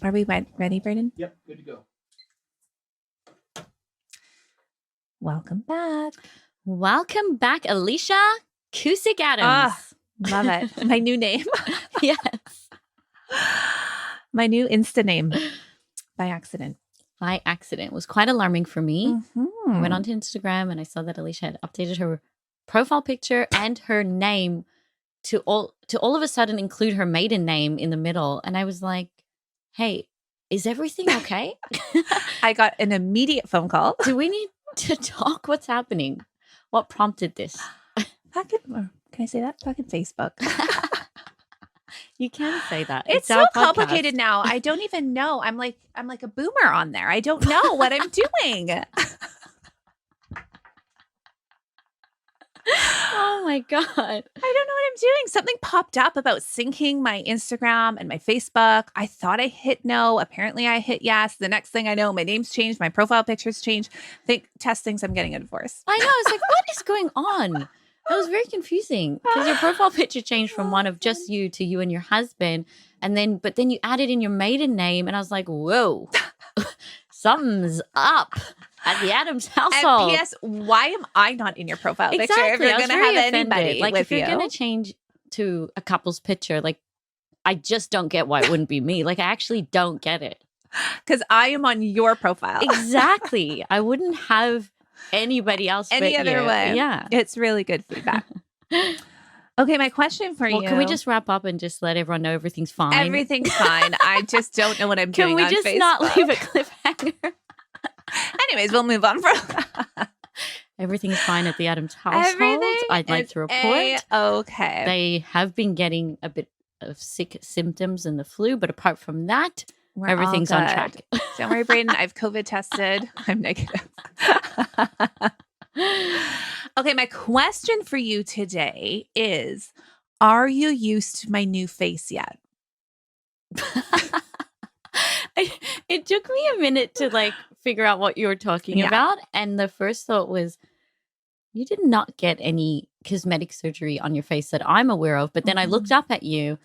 Are we ready, Brayden? Yep, good to go. Welcome back. Welcome back, Alisha Cusick Adams. Love it. My new name. Yes. My new Insta name by accident. By accident. It was quite alarming for me. Mm-hmm. I went onto Instagram and I saw that Alisha had updated her profile picture and her name to all of a sudden include her maiden name in the middle. And I was like, hey, is everything okay? I got an immediate phone call. Do we need to talk? What's happening? What prompted this? Can I say that? Fucking Facebook. You can say that. It's so complicated now. I don't even know. I'm like a boomer on there. I don't know what I'm doing. Oh my God. I don't know what I'm doing. Something popped up about syncing my Instagram and my Facebook. I thought I hit no. Apparently I hit yes. The next thing I know, my name's changed. My profile picture's changed. Tess thinks I'm getting a divorce. I know. It's like, what is going on? That was very confusing because your profile picture changed from one of just you to you and your husband. But then you added in your maiden name. And I was like, whoa, something's up at the Adams household. And P.S., why am I not in your profile picture if Exactly. you're going to have anybody Like, with if you're you? going to change to a couple's picture, like, I just don't get why it wouldn't be me. Like, I actually don't get it. Because I am on your profile. Exactly. I wouldn't have anybody else any but other you. way. Yeah. It's really good feedback. Okay, my question for you. Can we just wrap up and just let everyone know everything's fine? Everything's fine. I just don't know what I'm doing on Facebook. Can we just not leave a cliffhanger? Anyways, we'll move on from Everything's fine at the Adams household. I'd like to report. Okay. They have been getting a bit of sick symptoms and the flu, but apart from that, everything's on track. Don't worry, Brayden. I've COVID tested. I'm negative. Okay, my question for you today is, are you used to my new face yet? It took me a minute to figure out what you were talking about. And the first thought was, you did not get any cosmetic surgery on your face that I'm aware of. But then I looked up at you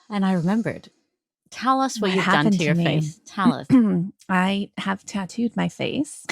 and I remembered. Tell us what you've done to your face. Tell us. I have tattooed my face.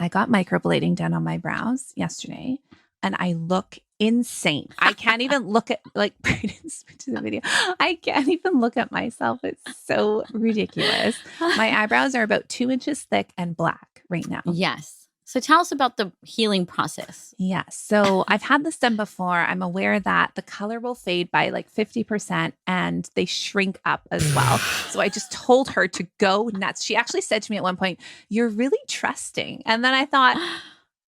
I got microblading done on my brows yesterday and I look insane. I can't even look at, Brayden switched to the video. I can't even look at myself. It's so ridiculous. My eyebrows are about 2 inches thick and black right now. Yes. So tell us about the healing process. Yes. So I've had this done before. I'm aware that the color will fade by 50% and they shrink up as well. So I just told her to go nuts. She actually said to me at one point, "You're really trusting." And then I thought,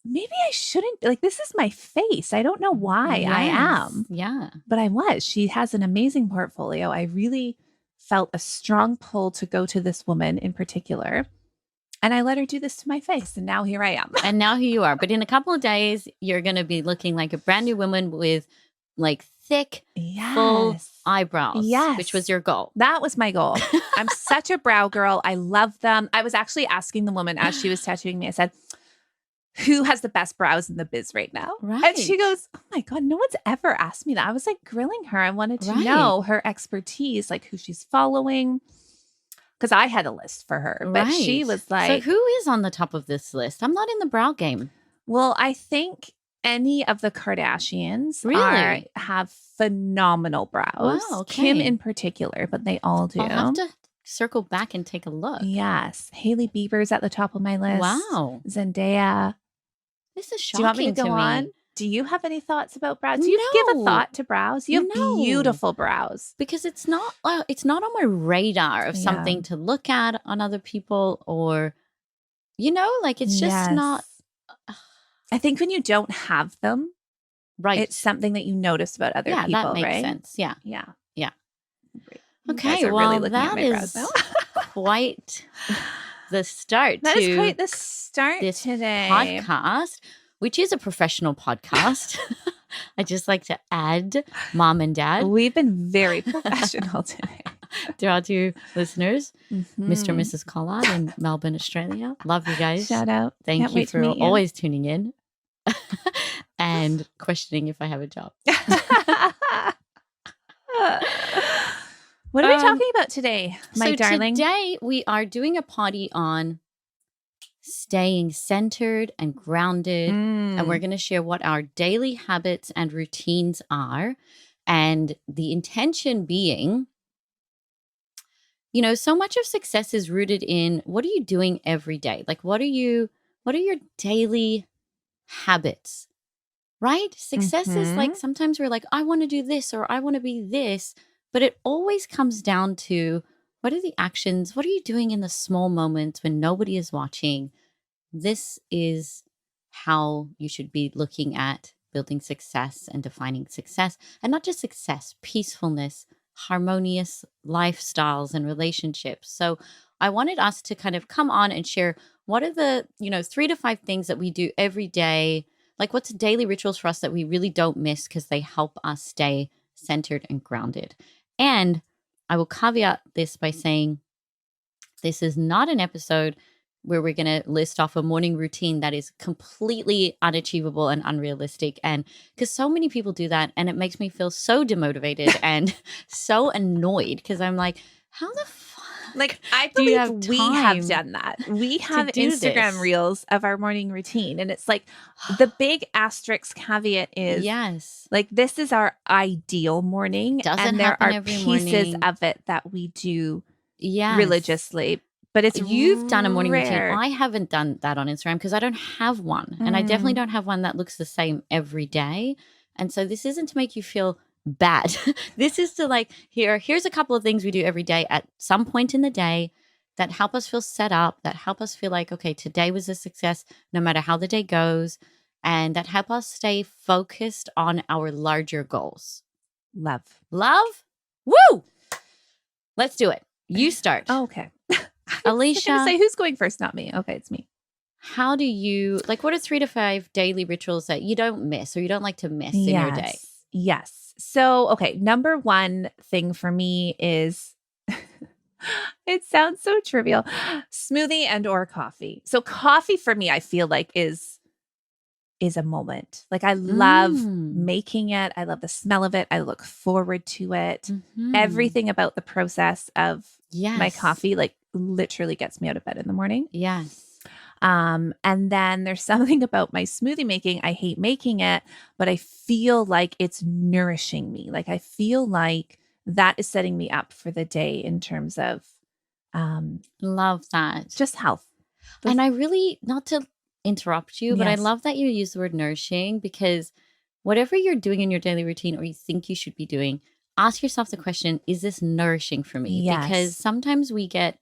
maybe I shouldn't. This is my face. I don't know why I am. Yeah. But I was. She has an amazing portfolio. I really felt a strong pull to go to this woman in particular. And I let her do this to my face. And now here I am. And now here you are. But in a couple of days, you're going to be looking like a brand new woman with thick, full eyebrows. Yes. Which was your goal. That was my goal. I'm such a brow girl. I love them. I was actually asking the woman as she was tattooing me, I said, who has the best brows in the biz right now? Right. And she goes, oh my God, no one's ever asked me that. I was grilling her. I wanted to know her expertise, who she's following. Because I had a list for her, but she was like... So who is on the top of this list? I'm not in the brow game. Well, I think any of the Kardashians have phenomenal brows. Wow, okay. Kim in particular, but they all do. I'll have to circle back and take a look. Yes. Hailey Bieber's at the top of my list. Wow. Zendaya. This is shocking. Do you want me to go on? Do you have any thoughts about brows? Do you give a thought to brows? You have beautiful brows. Because it's not on my radar of something to look at on other people or, it's just not. I think when you don't have them, it's something that you notice about other people, that makes right? sense. Yeah. Yeah. Yeah. Okay, well, that is quite the start That to is quite the start this today. podcast, which is a professional podcast. I just like to add, Mom and Dad. We've been very professional today. to our two listeners, Mr. and Mhm. Mrs. Collard in Melbourne, Australia. Love you guys. Shout out. Thank Can't you wait to for meet you. always tuning in and questioning if I have a job. What are we talking about today, my darling? Today we are doing a party on staying centered and grounded. And we're going to share what our daily habits and routines are. And the intention being, so much of success is rooted in what are you doing every day? Like, what are your daily habits, right? Success is like, sometimes we're like, I want to do this or I want to be this, but it always comes down to what are the actions? What are you doing in the small moments when nobody is watching? This is how you should be looking at building success and defining success, and not just success, peacefulness, harmonious lifestyles and relationships. So I wanted us to kind of come on and share what are the, 3 to 5 things that we do every day. Like what's daily rituals for us that we really don't miss because they help us stay centered and grounded. And I will caveat this by saying this is not an episode where we're going to list off a morning routine that is completely unachievable and unrealistic. And because so many people do that, and it makes me feel so demotivated and so annoyed because I'm like, how the fuck? Like, I do you have believe we have time done that. We have do Instagram this? reels of our morning routine. And it's like the big asterisk caveat is Yes. like, this is our ideal morning. Doesn't and there happen are every pieces morning. of it that we do Yes. religiously. But it's You've done a morning routine. rare. I haven't done that on Instagram because I don't have one. And I definitely don't have one that looks the same every day. And so this isn't to make you feel bad. This is to like, here's a couple of things we do every day at some point in the day that help us feel set up, that help us feel like, okay, today was a success no matter how the day goes, and that help us stay focused on our larger goals. Love. Woo! Let's do it. You start. Oh, okay. Alicia. I was say, who's going first? Not me. Okay, it's me. How do you, like, what are 3 to 5 daily rituals that you don't miss or you don't like to miss in your day? Yes. So, okay, number one thing for me is, it sounds so trivial, smoothie and or coffee. So coffee for me, I feel like is a moment. Like I love making it. I love the smell of it. I look forward to it. Everything about the process of my coffee, like literally gets me out of bed in the morning. Yes. And then there's something about my smoothie making. I hate making it, but I feel like it's nourishing me. Like I feel like that is setting me up for the day in terms of love that. Just health. And I really, not to interrupt you, but I love that you use the word nourishing, because whatever you're doing in your daily routine or you think you should be doing, ask yourself the question, is this nourishing for me? Yes. Because sometimes we get,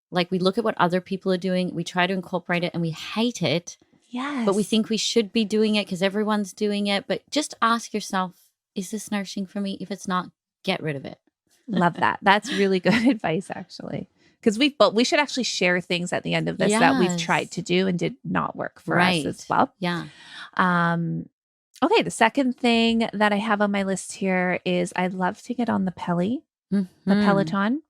like, we look at what other people are doing, we try to incorporate it and we hate it. Yes. But we think we should be doing it because everyone's doing it. But just ask yourself, is this nourishing for me? If it's not, get rid of it. Love that. That's really good advice, actually. Because we should actually share things at the end of this that we've tried to do and did not work for us as well. Yeah. Okay. The second thing that I have on my list here is I love to get on the the Peloton,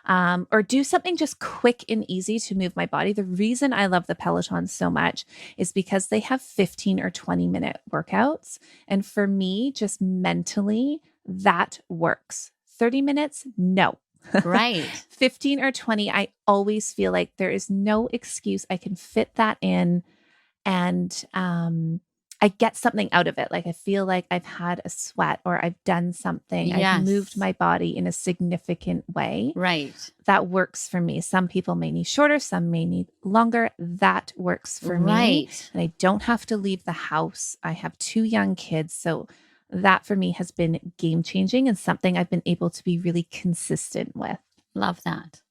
or do something just quick and easy to move my body. The reason I love the Peloton so much is because they have 15 or 20-minute workouts. And for me, just mentally, that works. 30 minutes? No. Right. 15 or 20, I always feel like there is no excuse. I can fit that in, and I get something out of it. Like I feel like I've had a sweat or I've done something. I've moved my body in a significant way. Right. That works for me. Some people may need shorter, some may need longer. That works for me. And I don't have to leave the house. I have 2 young kids. So that for me has been game changing and something I've been able to be really consistent with. Love that.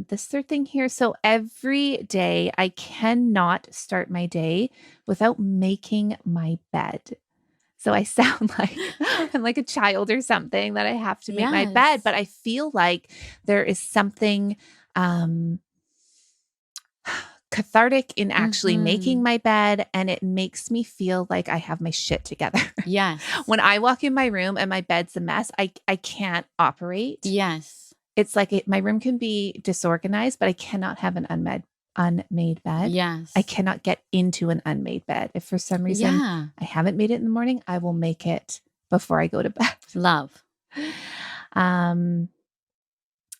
This third thing here. So every day I cannot start my day without making my bed. So I sound like I'm like a child or something that I have to make my bed, but I feel like there is something cathartic in actually making Mhm. my bed, and it makes me feel like I have my shit together. Yes. When I walk in my room and my bed's a mess, I can't operate. Yes. It's like my room can be disorganized, but I cannot have an unmade bed. Yes. I cannot get into an unmade bed. If for some reason Yeah. I haven't made it in the morning, I will make it before I go to bed. Love.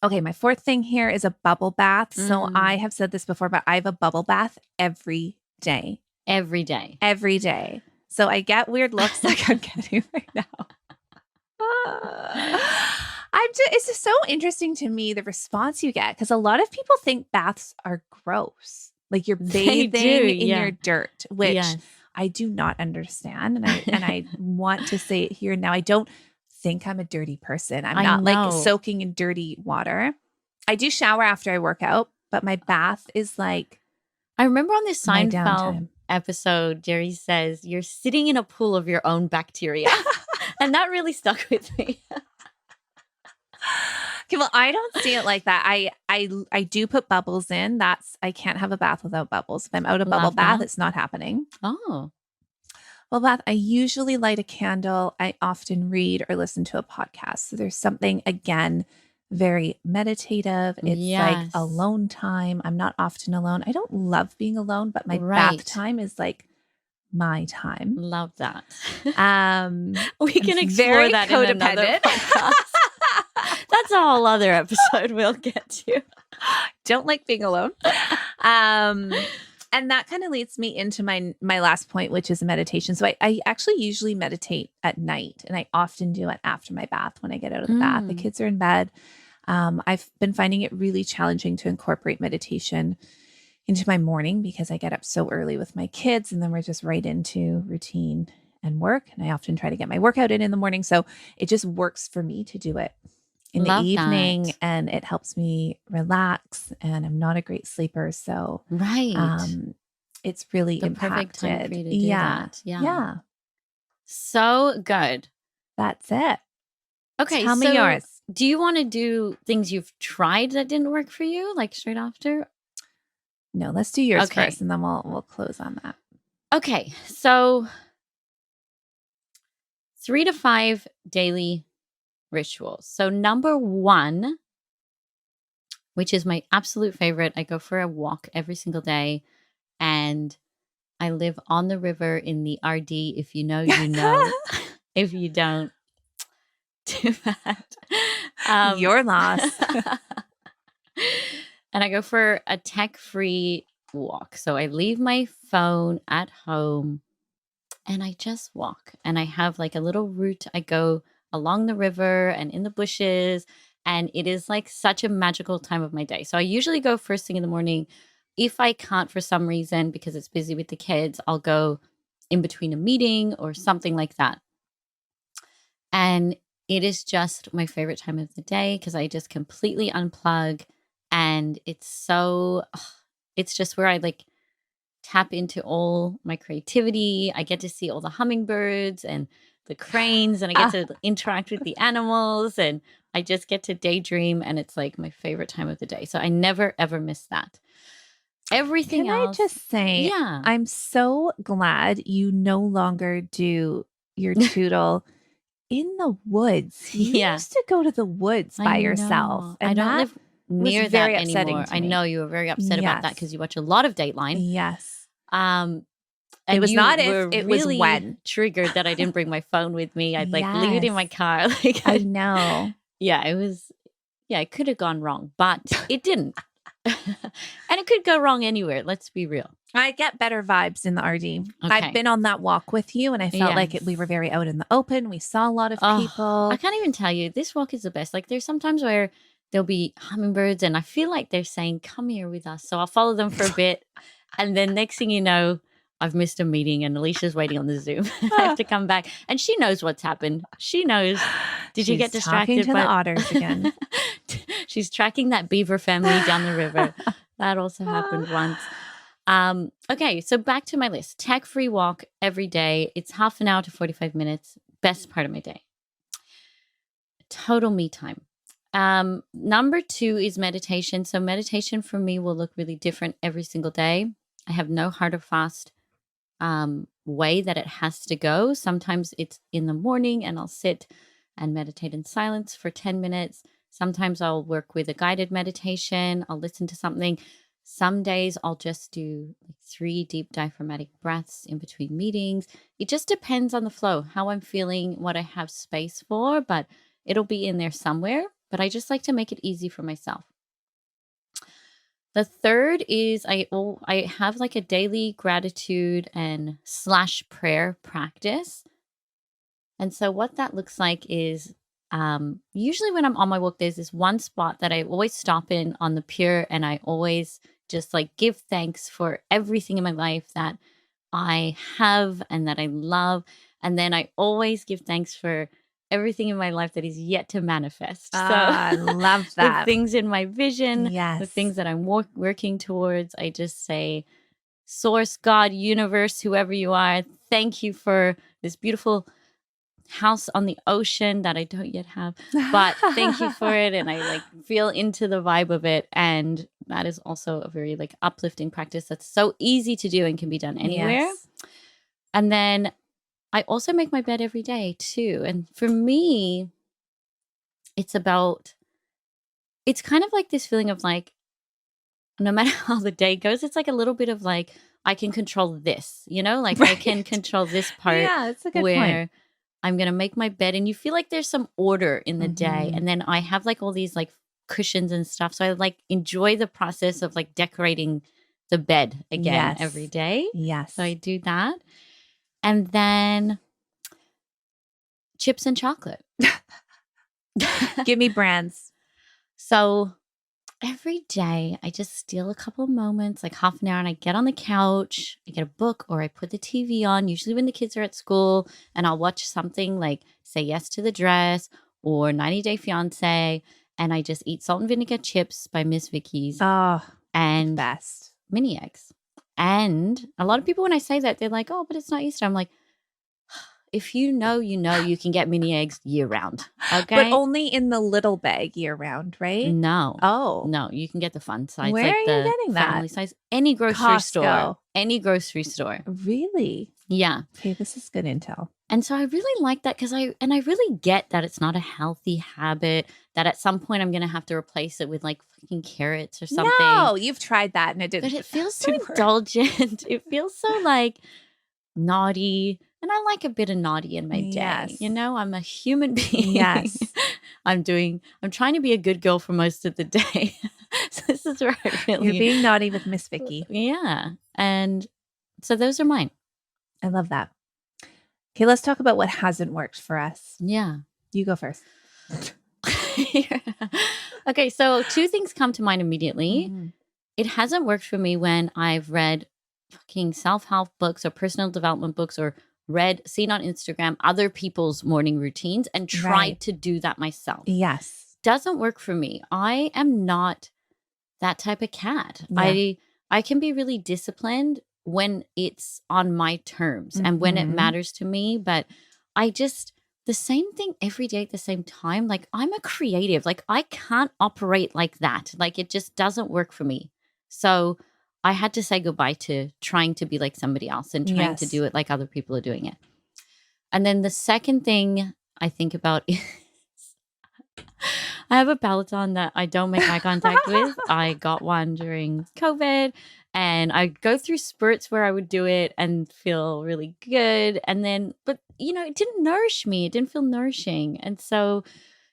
Okay, my fourth thing here is a bubble bath. So Mm. I have said this before, but I have a bubble bath every day. Every day. Every day. So I get weird looks like I'm getting right now. It's just so interesting to me, the response you get, because a lot of people think baths are gross. Like you're They do, bathing in yeah. your dirt, which Yes. I do not understand. And I want to say it here now. I don't think I'm a dirty person. I'm I not like know. soaking in dirty water. I do shower after I work out, but my bath is like I remember on this my Seinfeld downtime. episode, Jerry says, "You're sitting in a pool of your own bacteria." And that really stuck with me. Okay, well, I don't see it like that. I do put bubbles in. I can't have a bath without bubbles. If I'm out of bubble Love bath, that. it's not happening. Oh. Well, bath, I usually light a candle. I often read or listen to a podcast. So there's something, again, very meditative. It's like Yes. alone time. I'm not often alone. I don't love being alone, but my Right. bath time is like my time. Love that. We can explore that in another podcast. That's a whole other episode we'll get to. Don't like being alone. And that kind of leads me into my last point, which is meditation. So I actually usually meditate at night, and I often do it after my bath when I get out of the bath. The kids are in bed. I've been finding it really challenging to incorporate meditation into my morning because I get up so early with my kids, and then we're just right into routine and work. And I often try to get my workout in the morning. So it just works for me to do it in the evening, that. and it helps me relax, and I'm not a great sleeper. So it's really the impacted. perfect time for you to do that. Yeah. So good. That's it. Okay. Tell me yours. Do you want to do things you've tried that didn't work for you, like straight after? No, let's do yours first, and then we'll close on that. Okay. So 3 to 5 daily rituals. So number 1, which is my absolute favorite, I go for a walk every single day, and I live on the river in the RD. If you know, you know. If you don't, too bad. Your loss. And I go for a tech-free walk. So I leave my phone at home and I just walk. And I have like a little route. I go along the river and in the bushes. And it is like such a magical time of my day. So I usually go first thing in the morning. If I can't for some reason, because it's busy with the kids, I'll go in between a meeting or something like that. And it is just my favorite time of the day because I just completely unplug. And it's just where I like tap into all my creativity. I get to see all the hummingbirds and the cranes, and I get to interact with the animals, and I just get to daydream, and it's like my favorite time of the day. So I never, ever miss that. Everything else. Can I just say, I'm so glad you no longer do your toodle in the woods. You used to go to the woods by yourself. And I don't live near that anymore. I know you were very upset about that because you watch a lot of Dateline. Yes. And it was not if, it really was when. Triggered that I didn't bring my phone with me. I'd like leave it in my car. Like I know. Yeah, it could have gone wrong, but it didn't. And it could go wrong anywhere. Let's be real. I get better vibes in the RD. I've been on that walk with you, and I felt like we were very out in the open. We saw a lot of people. I can't even tell you. This walk is the best. Like there's sometimes where there'll be hummingbirds, and I feel like they're saying, "Come here with us." So I'll follow them for a bit, and then next thing you know, I've missed a meeting, and Alicia's waiting on the Zoom. I have to come back, and she knows what's happened. She knows. Did you get distracted by the otters again? She's tracking that beaver family down the river. That also happened once. Okay, so back to my list. Tech-free walk every day. It's half an hour to 45 minutes. Best part of my day. Total me time. Number 2 is meditation. So meditation for me will look really different every single day. I have no hard or fast way that it has to go. Sometimes it's in the morning and I'll sit and meditate in silence for 10 minutes. Sometimes I'll work with a guided meditation. I'll listen to something. Some days I'll just do like 3 deep diaphragmatic breaths in between meetings. It just depends on the flow, how I'm feeling, what I have space for, but it'll be in there somewhere. But I just like to make it easy for myself. The third is I have like a daily gratitude and / prayer practice. And so what that looks like is usually when I'm on my walk, there's this one spot that I always stop in on the pier, and I always just like give thanks for everything in my life that I have and that I love. And then I always give thanks for everything in my life that is yet to manifest. I love The that. things in my vision, the Yes. things that I'm working towards, I just say, Source, God, universe, whoever you are, thank you for this beautiful house on the ocean that I don't yet have, but thank you for it. And I like feel into the vibe of it. And that is also a very like uplifting practice that's so easy to do and can be done anywhere. Yes. And then I also make my bed every day too. And for me, it's kind of like this feeling of like, no matter how the day goes, it's like a little bit of like, I can control this, like I can Right. control this part Yeah, that's a good where point. I'm going to make my bed, and you feel like there's some order in the day. Mhm. And then I have like all these like cushions and stuff. So I like enjoy the process of like decorating the bed again every Yes. day. Yes. So I do that. And then chips and chocolate. Give me brands. So every day I just steal a couple of moments, like half an hour, and I get on the couch, I get a book, or I put the TV on, usually when the kids are at school, and I'll watch something like Say Yes to the Dress or 90 Day Fiance, and I just eat salt and vinegar chips by Miss Vicky's Oh, and best. mini eggs. And a lot of people, when I say that, they're like, oh, but it's not Easter. I'm like, if you know, you can get mini eggs year round. Okay. But only in the little bag year round, right? No. Oh. No, you can get the fun size, Where like are you the getting that? family size. Any grocery store. Costco. Any grocery store. Really? Yeah. Okay, this is good intel. And so I really like that because I really get that it's not a healthy habit, that at some point I'm going to have to replace it with like fucking carrots or something. No, you've tried that and it didn't. But it feels so didn't work. indulgent. It feels so like naughty. And I like a bit of naughty in my day. Yes. I'm a human being. Yes. I'm trying to be a good girl for most of the day. So this is where I really... You're being naughty with Miss Vicky. Yeah. And so those are mine. I love that. Okay, let's talk about what hasn't worked for us. Yeah. You go first. Okay, so 2 things come to mind immediately. Mm-hmm. It hasn't worked for me when I've read fucking self-help books or personal development books, or seen on Instagram other people's morning routines and tried to do that myself. Yes. Doesn't work for me. I am not that type of cat. Yeah. I can be really disciplined when it's on my terms and when it matters to me, but the same thing every day at the same time. Like, I'm a creative. Like, I can't operate like that. Like, it just doesn't work for me. So I had to say goodbye to trying to be like somebody else and trying to do it like other people are doing it. And then the second thing I think about is I have a Peloton that I don't make eye contact with. I got one during COVID, and I go through spurts where I would do it and feel really good. And then, but it didn't nourish me. It didn't feel nourishing. And so,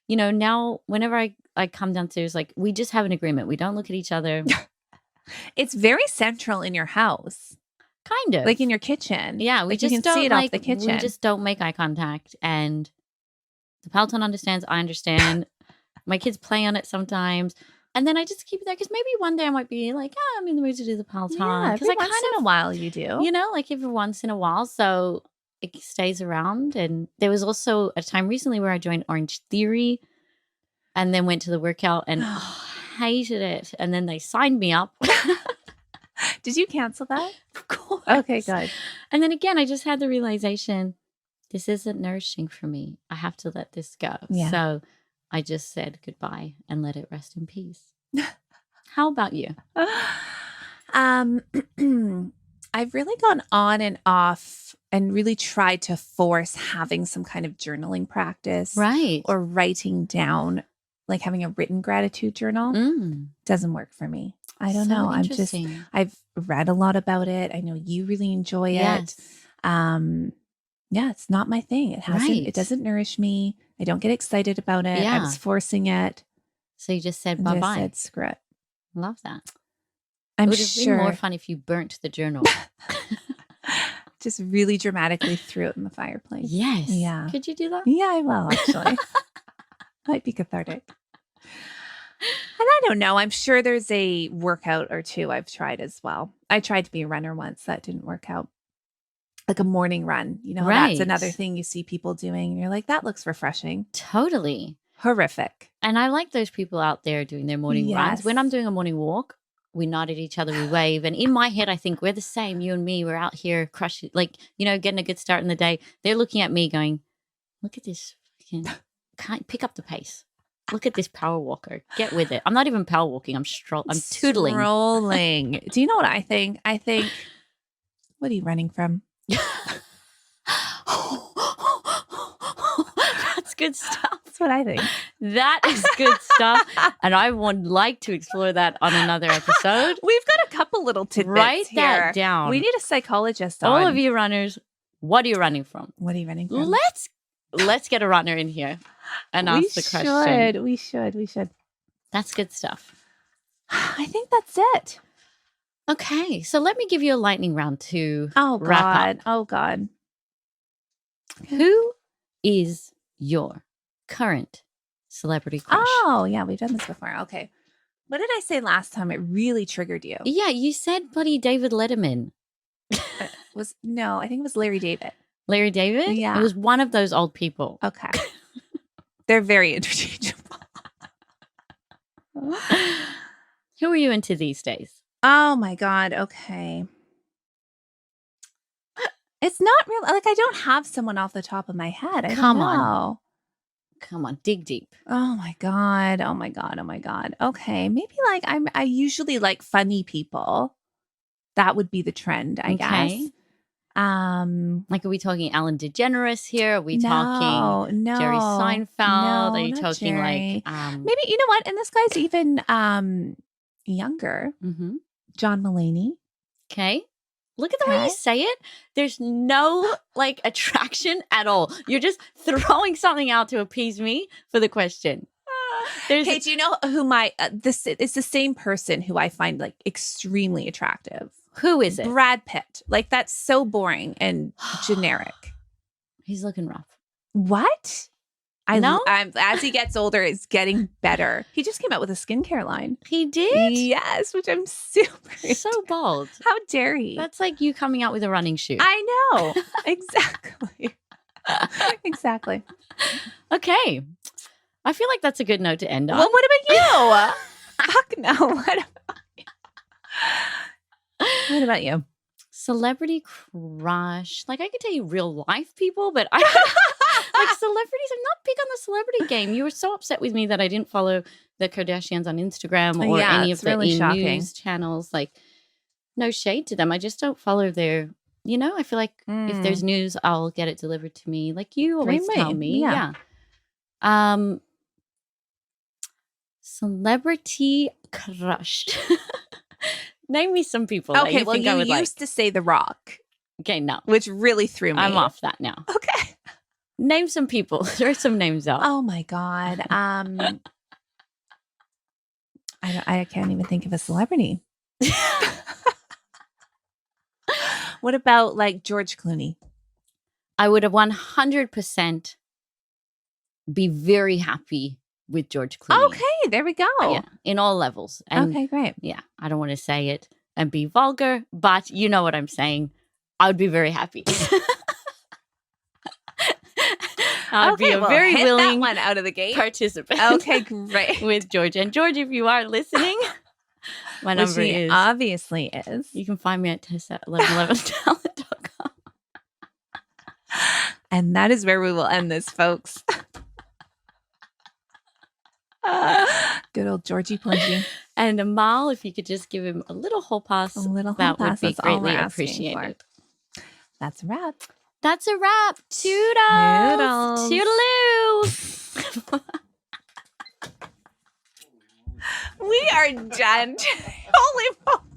now whenever I come downstairs, like, we just have an agreement. We don't look at each other. It's very central in your house. Kind of. Like in your kitchen. Yeah, we like just you can don't see it off the kitchen. We just don't make eye contact. And the Peloton understands. I understand. My kids play on it sometimes. And then I just keep it there because maybe one day I might be like, I'm in the mood to do the Peloton. Yeah, every once in a while you do. Like every once in a while. So it stays around. And there was also a time recently where I joined Orange Theory and then went to the workout and hated it. And then they signed me up. Did you cancel that? Of course. Okay, good. And then again, I just had the realization, this isn't nourishing for me. I have to let this go. Yeah. So I just said goodbye and let it rest in peace. How about you? I've really gone on and off and really tried to force having some kind of journaling practice, Right. or writing down, like having a written gratitude journal. Doesn't work for me. I don't know. I've read a lot about it. I know you really enjoy it. Yeah, it's not my thing. It doesn't nourish me. I don't get excited about it. I was forcing it. So you just said bye-bye. I said screw it. Love that. It would have been more fun if you burnt the journal. Just really dramatically threw it in the fireplace. Yes. Yeah. Could you do that? Yeah, I will, actually. Might be cathartic. And I don't know. I'm sure there's a workout or two I've tried as well. I tried to be a runner once. That didn't work out. Like a morning run. You know, that's another thing you see people doing. And you're like, that looks refreshing. Totally. Horrific. And I like those people out there doing their morning runs. When I'm doing a morning walk, we nod at each other, we wave. And in my head, I think we're the same. You and me, we're out here crushing, like, getting a good start in the day. They're looking at me going, look at this. Can't pick up the pace. Look at this power walker. Get with it. I'm not even power walking. I'm tootling. Strolling. Do you know what I think? I think, what are you running from? That's good stuff. That's what I think. That is good stuff. And I would like to explore that on another episode. We've got a couple little tidbits Write here. that down. We need a psychologist on. All of you runners, what are you running from? What are you running from? Let's get a runner in here and ask the question. We should. That's good stuff. I think that's it. Okay, so let me give you a lightning round to wrap up. Oh, God. Who is your current celebrity crush? Oh, yeah, we've done this before. Okay. What did I say last time? It really triggered you. Yeah, you said bloody David Letterman. No, I think it was Larry David. Larry David? Yeah. It was one of those old people. Okay. They're very interchangeable. Who are you into these days? Oh, my God. Okay. It's not real. Like, I don't have someone off the top of my head. Come on, dig deep. Oh my God. Okay, maybe like I usually like funny people. That would be the trend, I guess. Like, are we talking Ellen DeGeneres here? Are we talking Jerry Seinfeld? Are you talking Jerry. like maybe, you know what? And this guy's even younger. John Mulaney. Okay. Look at the way you say it. There's no like attraction at all. You're just throwing something out to appease me for the question. Okay, do you know who it's the same person who I find like extremely attractive. Who is it? Brad Pitt. Like, that's so boring and generic. He's looking rough. What? No? As he gets older, it's getting better. He just came out with a skincare line. He did? Yes, which I'm super so bold. How dare he? That's like you coming out with a running shoe. I know. Exactly. Exactly. Okay. I feel like that's a good note to end on. Well, what about you? Fuck no. What about you? Celebrity crush. Like, I could tell you real life people, but I like celebrities. I'm not big on the celebrity game. You were so upset with me that I didn't follow the Kardashians on Instagram or any of the really news channels. Like, no shade to them. I just don't follow their, I feel like if there's news, I'll get it delivered to me. Like you always tell me. Yeah. Celebrity crush. Name me some people. Okay, well, you used to say The Rock. Okay, no. Which really threw me. I'm off that now. Okay. Name some people. Throw some names out. Oh my God. I can't even think of a celebrity. What about like George Clooney? I would have 100% be very happy with George Clooney. Okay, there we go. Yeah, in all levels. And okay, great. Yeah, I don't want to say it and be vulgar, but you know what I'm saying. I would be very happy. I'd be a very willing one out of the gate participant. Okay, great. With George. And George, if you are listening, my number is obviously is. You can find me at Tess at 1111talent.com. And that is where we will end this, folks. Good old Georgie Porgy. And Amal, if you could just give him a little hole pass, A little hole that would pass, be that's all we're greatly asking appreciated. for. That's a wrap. That's a wrap. Toodles. Toodaloo. We are done. Holy moly.